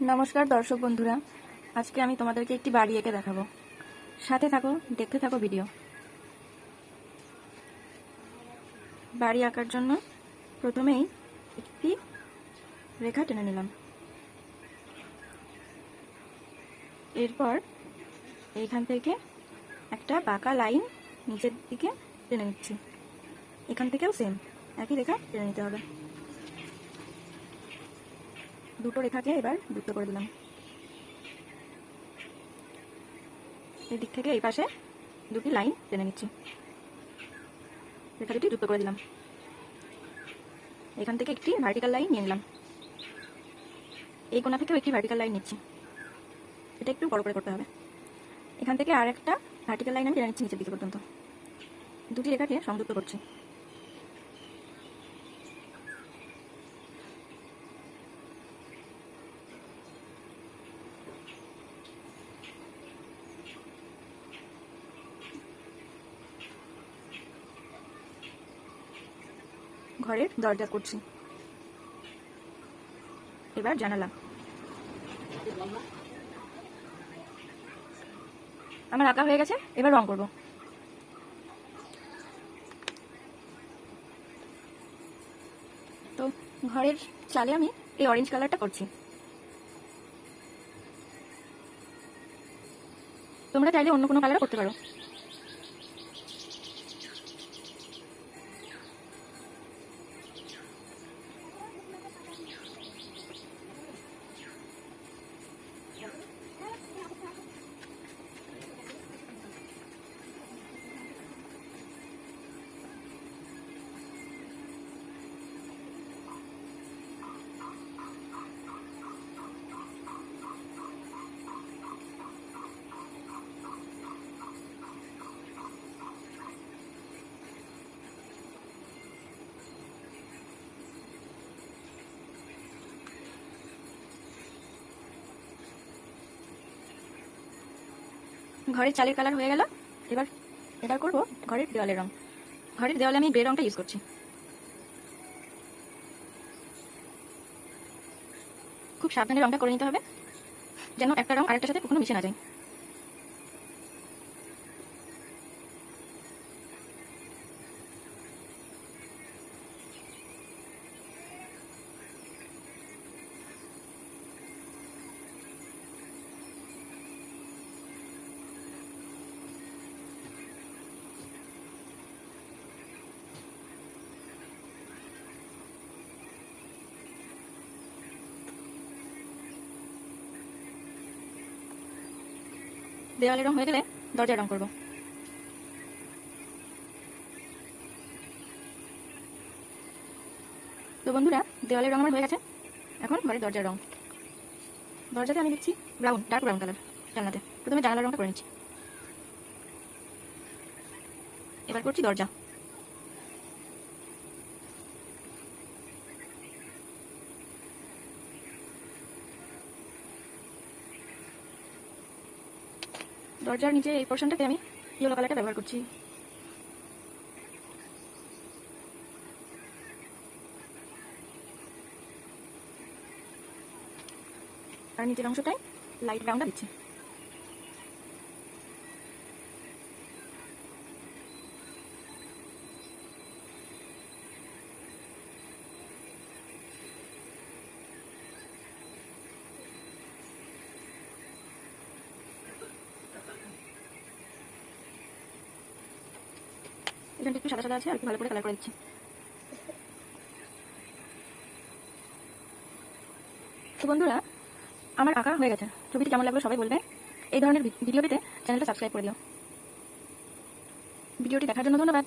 নমস্কার দর্শক বন্ধুরা, আজকে আমি তোমাদেরকে একটি বাড়ি এঁকে দেখাবো। সাথে থাকো, দেখতে থাকো ভিডিও। বাড়ি আঁকার জন্য প্রথমেই একটি রেখা টেনে নিলাম। এরপর এইখান থেকে একটা বাঁকা লাইন নিচের দিকে টেনে নিচ্ছি। এখান থেকেও সেম একই রেখা টেনে নিতে হবে। দুটো রেখাকে এবার যুক্ত করে দিলাম। এই দিক থেকে এই পাশে দুটি লাইন টেনে নিচ্ছি। রেখা দুটি যুক্ত করে দিলাম। এখান থেকে একটি ভার্টিক্যাল লাইন নিয়ে নিলাম। এই কোণা থেকেও একটি ভার্টিক্যাল লাইন নিচ্ছি। এটা একটু বড় করে করতে হবে। এখান থেকে আর একটা ভার্টিক্যাল লাইন আমি টেনে নিচ্ছি নিচের দিকে পর্যন্ত। দুটি রেখাকে সংযুক্ত করছি। ঘরের দরজা করছি। এবার জানালা। আমার আঁকা হয়ে গেছে, এবার রং করব। তো ঘরের চালে আমি এই অরেঞ্জ কালারটা করছি। তোমরা চাইলে অন্য কোনো কালারও করতে পারো। ঘরের চালের কালার হয়ে গেল। এবার করব ঘরের দেওয়ালের রং। ঘরের দেওয়ালে আমি গ্রে রংটা ইউজ করছি। খুব সাবধানে রংটা করে নিতে হবে, যেন একটা রং আরেকটার সাথে কখনো মিশে না যায়। দেওয়ালের রং হয়ে গেলে দরজার রং করব। তো বন্ধুরা, দেওয়ালের রং আমার হয়ে গেছে। এখন ঘরের দরজার রং। দরজাতে আমি দিচ্ছি ব্রাউন, ডার্ক ব্রাউন কালার। জানলাতে প্রথমে জানালার রংটা করে নিচ্ছি। এবার করছি দরজা। দরজার নিচে এই পোর্শনটাতে আমি ইয়েলো কালারটা ব্যবহার করছি। আর নিচের অংশটাই লাইট ব্রাউনটা দিচ্ছি। এখানটা একটু সাদা সাদা আছে, আর একটু ভালো করে কালার করে দিচ্ছি। তো বন্ধুরা, আমার আঁকা হয়ে গেছে। ছবিটি কেমন লাগলো সবাই বলবে। এই ধরনের ভিডিও পেতে চ্যানেলটা সাবস্ক্রাইব করে দিও। ভিডিওটি দেখার জন্য ধন্যবাদ।